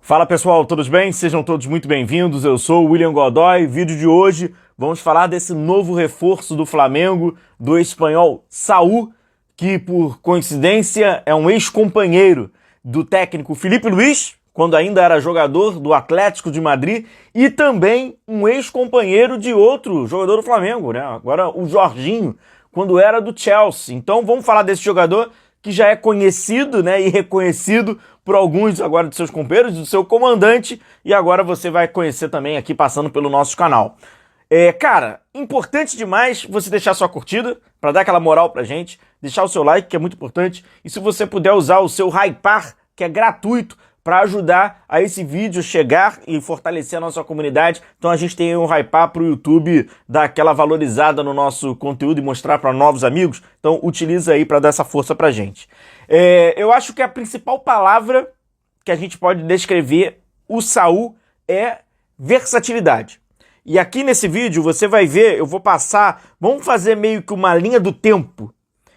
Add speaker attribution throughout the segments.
Speaker 1: Fala pessoal, todos bem? Sejam todos muito bem-vindos, eu sou o William Godoy. Vídeo de hoje, vamos falar desse novo reforço do Flamengo, do espanhol Saúl, que por coincidência é um ex-companheiro do técnico Filipe Luís, quando ainda era jogador do Atlético de Madrid, e também um ex-companheiro de outro jogador do Flamengo, né? Agora o Jorginho, quando era do Chelsea. Então vamos falar desse jogador que já é conhecido, né, e reconhecido por alguns agora de seus companheiros, do seu comandante, e agora você vai conhecer também aqui passando pelo nosso canal. Cara, importante demais você deixar sua curtida, para dar aquela moral pra gente, deixar o seu like, que é muito importante, e se você puder usar o seu hypar, que é gratuito, para ajudar a esse vídeo chegar e fortalecer a nossa comunidade. Então a gente tem um hypar para o YouTube dar aquela valorizada no nosso conteúdo e mostrar para novos amigos. Então utiliza aí para dar essa força pra gente. Eu acho que a principal palavra que a gente pode descrever o Saúl é versatilidade. E aqui nesse vídeo você vai ver, eu vou passar, vamos fazer meio que uma linha do tempo,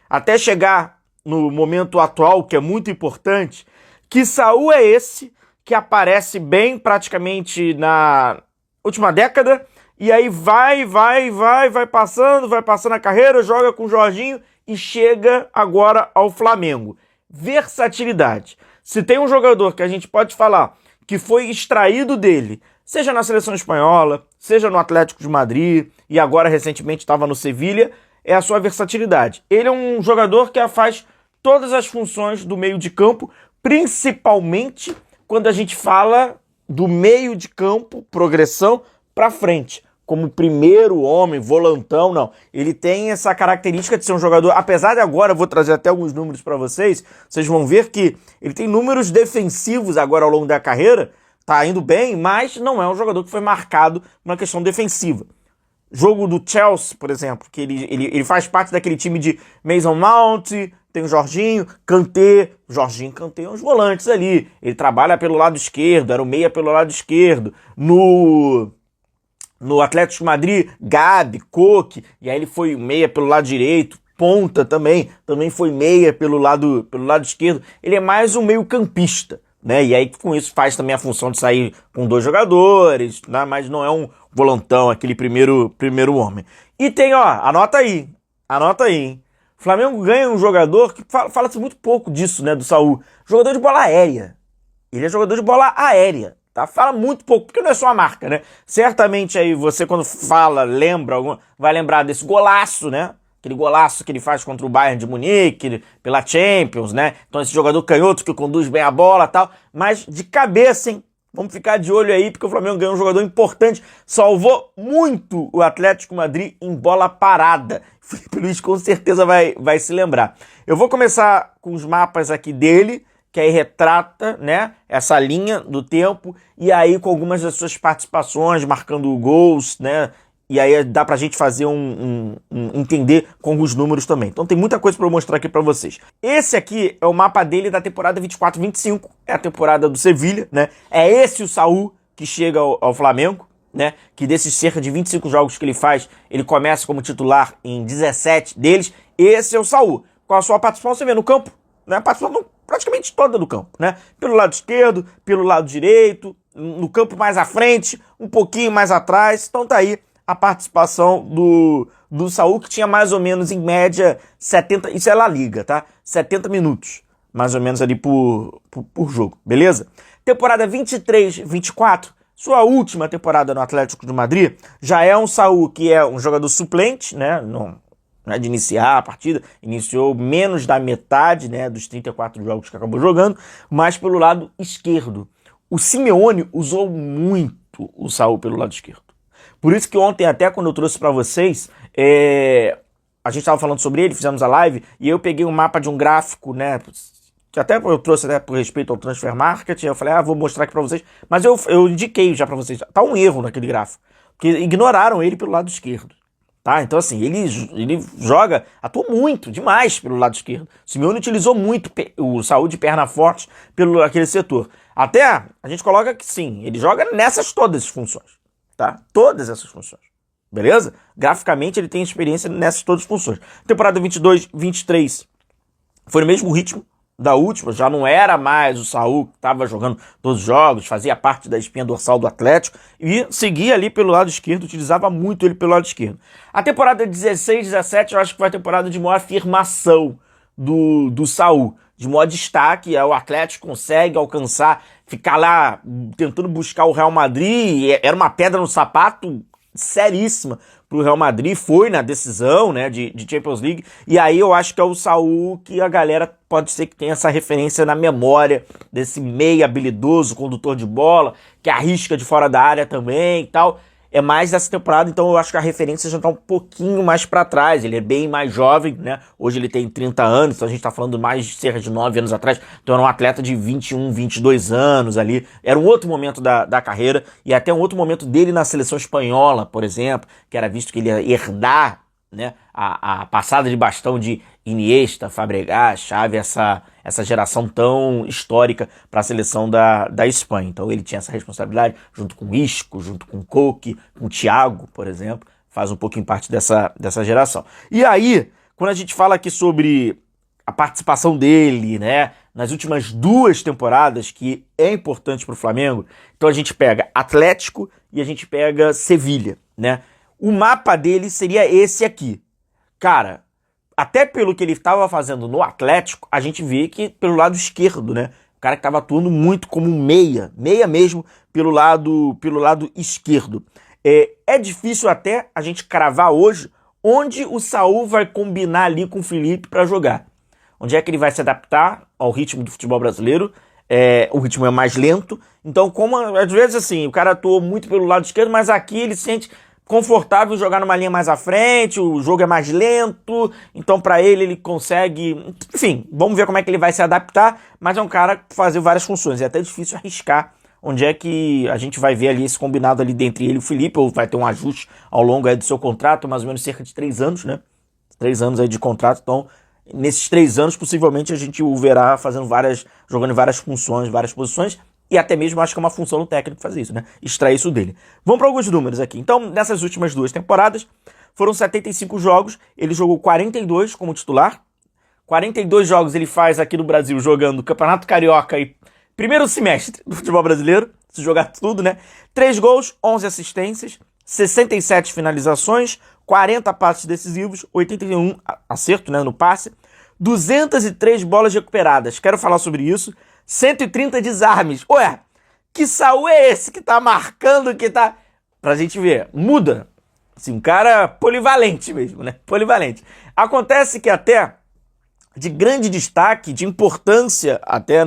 Speaker 1: até chegar no momento atual, que é muito importante. Que Saúl é esse que aparece bem praticamente na última década, e aí vai passando a carreira, joga com o Jorginho e chega agora ao Flamengo. Versatilidade. Se tem um jogador que a gente pode falar que foi extraído dele, seja na seleção espanhola, seja no Atlético de Madrid, e agora recentemente estava no Sevilha, é a sua versatilidade. Ele é um jogador que faz todas as funções do meio de campo, principalmente quando a gente fala do meio de campo, progressão para frente, como primeiro homem, volantão, não. Ele tem essa característica de ser um jogador, apesar de agora, eu vou trazer até alguns números para vocês, vocês vão ver que ele tem números defensivos agora ao longo da carreira, tá indo bem, mas não é um jogador que foi marcado na questão defensiva. Jogo do Chelsea, por exemplo, que ele faz parte daquele time de Mason Mount, tem o Jorginho, Kanté, uns volantes ali. Ele trabalha pelo lado esquerdo, era o meia pelo lado esquerdo. No Atlético de Madrid, Gabi, Koke, e aí ele foi meia pelo lado direito, ponta também foi meia pelo lado esquerdo. Ele é mais um meio campista, né? E aí com isso faz também a função de sair com dois jogadores, né? Mas não é um volantão, aquele primeiro homem. E tem, anota aí, hein? O Flamengo ganha um jogador que fala-se muito pouco disso, né, do Saúl. Jogador de bola aérea. Ele é jogador de bola aérea, tá? Fala muito pouco, porque não é só a marca, né? Certamente aí você quando fala, vai lembrar desse golaço, né? Aquele golaço que ele faz contra o Bayern de Munique, pela Champions, né? Então esse jogador canhoto que conduz bem a bola e tal. Mas de cabeça, hein? Vamos ficar de olho aí, porque o Flamengo ganhou um jogador importante, salvou muito o Atlético de Madrid em bola parada. Filipe Luís com certeza vai se lembrar. Eu vou começar com os mapas aqui dele, que aí retrata, né, essa linha do tempo, e aí com algumas das suas participações, marcando gols, né, e aí dá pra gente fazer entender com os números também. Então tem muita coisa pra eu mostrar aqui pra vocês. Esse aqui é o mapa dele da temporada 24-25, é a temporada do Sevilha, né? É esse o Saúl que chega ao Flamengo, né? Que desses cerca de 25 jogos que ele faz, ele começa como titular em 17 deles. Esse é o Saúl. Com a sua participação, você vê no campo, né? A participação praticamente toda do campo, né? Pelo lado esquerdo, pelo lado direito, no campo mais à frente, um pouquinho mais atrás. Então tá aí a participação do Saúl, que tinha mais ou menos, em média, 70... Isso é La Liga, tá? 70 minutos, mais ou menos, ali por jogo, beleza? Temporada 23-24, sua última temporada no Atlético de Madrid, já é um Saúl que é um jogador suplente, né? Não é de iniciar a partida, iniciou menos da metade, né, dos 34 jogos que acabou jogando, mas pelo lado esquerdo. O Simeone usou muito o Saúl pelo lado esquerdo. Por isso que ontem, até quando eu trouxe para vocês, a gente estava falando sobre ele, fizemos a live, e eu peguei um mapa de um gráfico, né, que até eu trouxe até por respeito ao Transfer Market, eu falei, vou mostrar aqui para vocês, mas eu indiquei já para vocês, tá um erro naquele gráfico, porque ignoraram ele pelo lado esquerdo, tá? Então assim, ele atua muito, demais pelo lado esquerdo. O Simeone utilizou muito o Saúl de perna forte pelo aquele setor. Até a gente coloca que sim, ele joga nessas todas as funções. Tá? Todas essas funções, beleza? Graficamente ele tem experiência nessas todas as funções. Temporada 22-23 foi no mesmo ritmo, da última, já não era mais o Saúl que estava jogando todos os jogos, fazia parte da espinha dorsal do Atlético e seguia ali pelo lado esquerdo, utilizava muito ele pelo lado esquerdo. A temporada 16-17 eu acho que foi a temporada de maior afirmação do Saúl, de maior destaque. O Atlético consegue alcançar, ficar lá tentando buscar o Real Madrid, era uma pedra no sapato seríssima pro Real Madrid, foi na decisão, né, de Champions League, e aí eu acho que é o Saúl que a galera pode ser que tenha essa referência na memória, desse meia habilidoso, condutor de bola, que arrisca de fora da área também e tal. É mais dessa temporada, então eu acho que a referência já tá um pouquinho mais pra trás. Ele é bem mais jovem, né? Hoje ele tem 30 anos, então a gente tá falando mais de cerca de 9 anos atrás. Então era um atleta de 21, 22 anos ali. Era um outro momento da carreira e até um outro momento dele na seleção espanhola, por exemplo, que era visto que ele ia herdar, né, a passada de bastão de Iniesta, Fabregas, Xavi, essa geração tão histórica para a seleção da Espanha. Então ele tinha essa responsabilidade junto com o Isco, junto com o Koke, com o Thiago, por exemplo, faz um pouquinho parte dessa geração. E aí, quando a gente fala aqui sobre a participação dele, né, nas últimas 2 temporadas, que é importante para o Flamengo, então a gente pega Atlético e a gente pega Sevilha, né? O mapa dele seria esse aqui. Cara, até pelo que ele estava fazendo no Atlético, a gente vê que pelo lado esquerdo, né? O cara que estava atuando muito como meia mesmo pelo lado esquerdo. É difícil até a gente cravar hoje onde o Saúl vai combinar ali com o Felipe para jogar. Onde é que ele vai se adaptar ao ritmo do futebol brasileiro? O ritmo é mais lento. Então, como às vezes assim, o cara atuou muito pelo lado esquerdo, mas aqui ele sente confortável jogar numa linha mais à frente, o jogo é mais lento, então para ele consegue, enfim, vamos ver como é que ele vai se adaptar, mas é um cara que fazer várias funções, é até difícil arriscar onde é que a gente vai ver ali esse combinado ali dentre ele e o Felipe, ou vai ter um ajuste ao longo aí do seu contrato, mais ou menos cerca de 3 anos, né, 3 anos aí de contrato, então nesses 3 anos possivelmente a gente o verá jogando várias funções, várias posições, e até mesmo acho que é uma função do técnico fazer isso, né? Extrair isso dele. Vamos para alguns números aqui. Então, nessas últimas 2 temporadas, foram 75 jogos, ele jogou 42 como titular. 42 jogos ele faz aqui no Brasil jogando Campeonato Carioca e primeiro semestre do futebol brasileiro, se jogar tudo, né? 3 gols, 11 assistências, 67 finalizações, 40 passes decisivos, 81 acerto, né, no passe, 203 bolas recuperadas. Quero falar sobre isso. 130 desarmes. Ué, que Saúl é esse que tá marcando, que tá... Pra gente ver, muda. Assim, um cara polivalente mesmo, né? Polivalente. Acontece que até de grande destaque, de importância até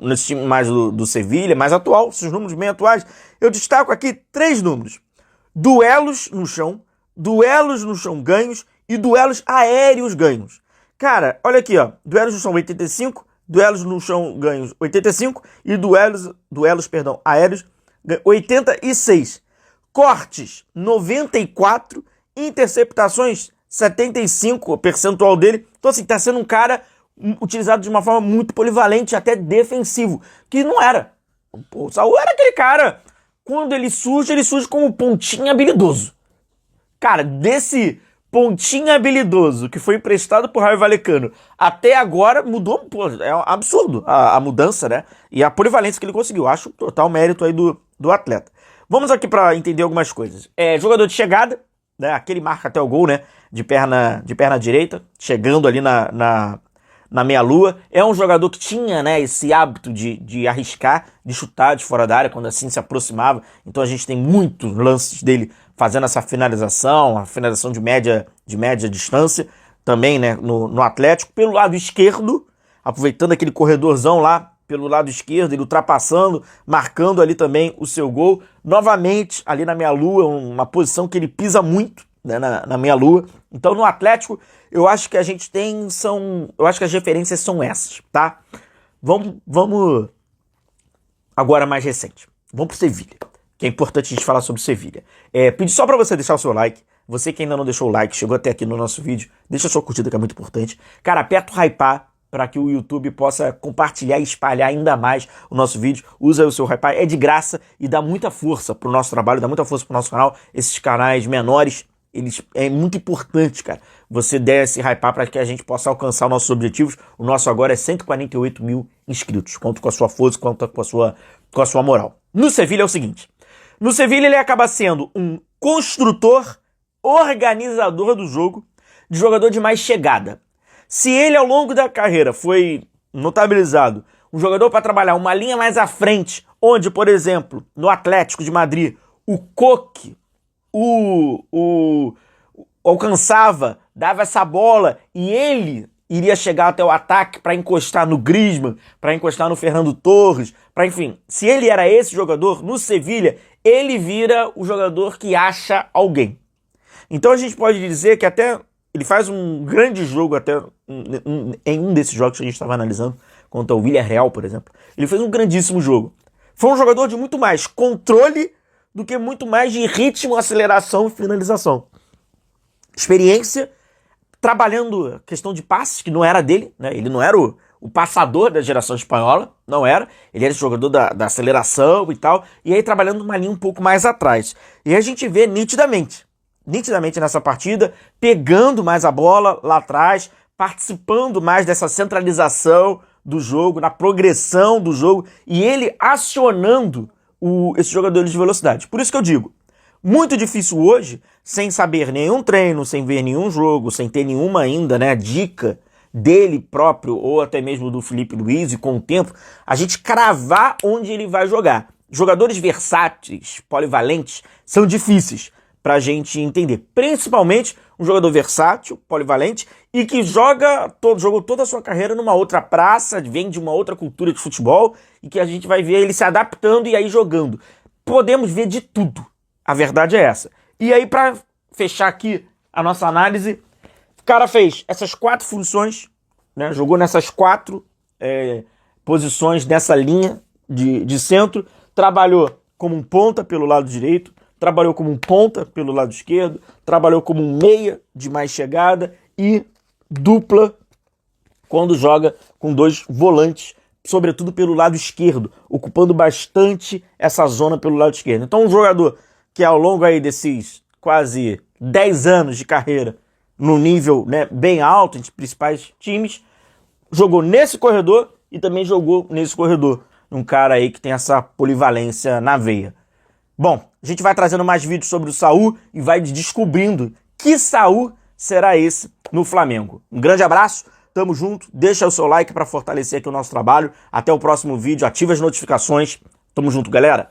Speaker 1: nesse time mais do Sevilha, mais atual, esses números bem atuais, eu destaco aqui 3 números. Duelos no chão ganhos e duelos aéreos ganhos. Cara, olha aqui, ó. Duelos no chão 85, duelos no chão ganhos 85 e duelos aéreos 86. Cortes 94, interceptações 75, o percentual dele. Então assim, tá sendo um cara utilizado de uma forma muito polivalente, até defensivo, que não era. Pô, o Saúl era aquele cara, quando ele surge como pontinha habilidoso. Cara, desse pontinha habilidoso que foi emprestado por Raio Vallecano até agora mudou, pô, é um absurdo a mudança, né? E a polivalência que ele conseguiu. Acho total mérito aí do atleta. Vamos aqui para entender algumas coisas. Jogador de chegada, né? Aquele marca até o gol, né? De perna direita, chegando ali na meia-lua. É um jogador que tinha, né, esse hábito de arriscar, de chutar de fora da área quando assim se aproximava. Então a gente tem muitos lances dele fazendo essa finalização, a finalização de média distância, também, né, no Atlético. Pelo lado esquerdo, aproveitando aquele corredorzão lá, pelo lado esquerdo, ele ultrapassando, marcando ali também o seu gol. Novamente, ali na meia-lua, uma posição que ele pisa muito, né, na meia-lua. Então, no Atlético, eu acho que a gente tem, eu acho que as referências são essas, tá? Vamos agora mais recente. Vamos pro Sevilha, que é importante a gente falar sobre Sevilha. Pedir só para você deixar o seu like. Você que ainda não deixou o like, chegou até aqui no nosso vídeo, deixa a sua curtida que é muito importante. Cara, aperta o hypar para que o YouTube possa compartilhar e espalhar ainda mais o nosso vídeo. Usa o seu hypar, é de graça e dá muita força pro nosso trabalho, dá muita força pro nosso canal. Esses canais menores É muito importante, cara, você der esse hypar para que a gente possa alcançar nossos objetivos. O nosso agora é 148 mil inscritos. Conto com a sua força, conto com a sua moral. No Sevilha é o seguinte. No Sevilha ele acaba sendo um construtor, organizador do jogo, de jogador de mais chegada. Se ele ao longo da carreira foi notabilizado um jogador para trabalhar uma linha mais à frente, onde, por exemplo, no Atlético de Madrid, o Koke alcançava, dava essa bola e ele iria chegar até o ataque para encostar no Griezmann, para encostar no Fernando Torres, enfim, se ele era esse jogador, no Sevilha, ele vira o jogador que acha alguém. Então a gente pode dizer que até ele faz um grande jogo até em um desses jogos que a gente estava analisando, contra o Villarreal, por exemplo. Ele fez um grandíssimo jogo. Foi um jogador de muito mais controle do que muito mais de ritmo, aceleração e finalização. Experiência, trabalhando a questão de passes, que não era dele, né? Ele não era o passador da geração espanhola, não era. Ele era esse jogador da aceleração e tal, e aí trabalhando uma linha um pouco mais atrás. E a gente vê nitidamente nessa partida, pegando mais a bola lá atrás, participando mais dessa centralização do jogo, na progressão do jogo, e ele acionando esses jogadores de velocidade. Por isso que eu digo, muito difícil hoje, sem saber nenhum treino, sem ver nenhum jogo, sem ter nenhuma ainda, né, dica dele próprio, ou até mesmo do Felipe Luiz, e com o tempo, a gente cravar onde ele vai jogar. Jogadores versáteis, polivalentes, são difíceis pra gente entender. Principalmente um jogador versátil, polivalente, e que jogou toda a sua carreira numa outra praça, vem de uma outra cultura de futebol, e que a gente vai ver ele se adaptando e aí jogando. Podemos ver de tudo. A verdade é essa. E aí, pra fechar aqui a nossa análise, o cara fez essas 4 funções, né? Jogou nessas 4 posições nessa linha de centro, trabalhou como um ponta pelo lado direito, trabalhou como um ponta pelo lado esquerdo, trabalhou como um meia de mais chegada e dupla quando joga com 2 volantes, sobretudo pelo lado esquerdo, ocupando bastante essa zona pelo lado esquerdo. Então um jogador que ao longo aí desses quase 10 anos de carreira, no nível, né, bem alto, entre os principais times, jogou nesse corredor e também jogou nesse corredor. Um cara aí que tem essa polivalência na veia. Bom, a gente vai trazendo mais vídeos sobre o Saúl e vai descobrindo que Saúl será esse no Flamengo. Um grande abraço, tamo junto, deixa o seu like para fortalecer aqui o nosso trabalho. Até o próximo vídeo, ativa as notificações. Tamo junto, galera!